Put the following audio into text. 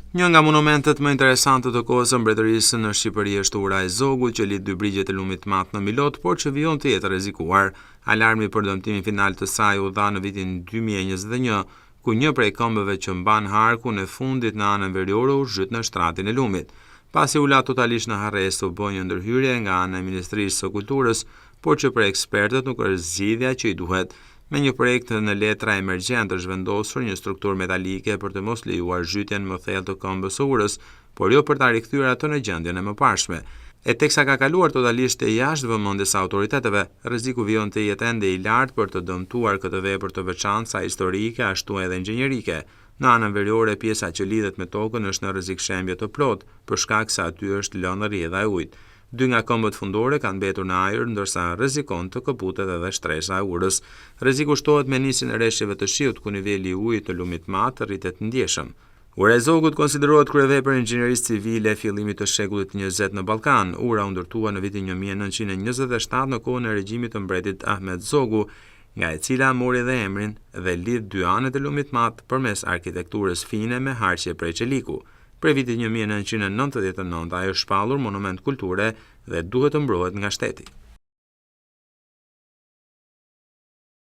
Një nga monumentet më interesante të kohës së mbretërisë në Shqipëri është ura e Zogut, që lidh dy brigjet e lumit Mat në Milot, por që vijon të jetë rrezikuar. Alarmi për dëmtimin final të saj u dha në vitin 2021, ku një prej këmbëve që mban harkun e fundit në anën veriore u zhyt në shtratin e lumit. Pasi u la totalisht në harresë, u bë një ndërhyrje nga ana e Ministrisë së Kulturës, por që për ekspertët nuk është zgjidhja që i duhet. Me një projekt në letra emergjente është vendosur një strukturë metalike për të mos lejuar zhytjen më thellë të këmbës së urës, por jo për ta rikthyer atë në gjendjen e mëparshme. E teksa ka kaluar totalisht e jashtë vëmendjes së autoriteteve, rreziku vijon të jetë ende i lartë për të dëmtuar këtë vepër të veçantë sa historike ashtu edhe inxhinierike. Në anën veriore, pjesa që lidhet me tokën është në rrezik shembje të plotë, për shkak se aty është lënë rrjedha e ujit. Dy nga këmbët fundore kanë mbetur në ajër, ndërsa rrezikon të këputet edhe shtresa e urës. Rreziku shtohet me nisjen e rreshjeve të shiut, ku niveli i ujit të lumit Mat rritet ndjeshëm. Ura e Zogut konsiderohet kryevepër e inxhinierisë civile e fillimit të shekullit 20 në Ballkan. Ura u ndërtua në vitin 1927 në kohën e regjimit të mbretit Ahmet Zogu, nga e cila mori dhe emrin dhe lidh dy anët e lumit Mat përmes arkitekturës fine me harqe prej çeliku. Për vitin 1999 ajo është shpallur monument kulture dhe duhet të mbrohet nga shteti.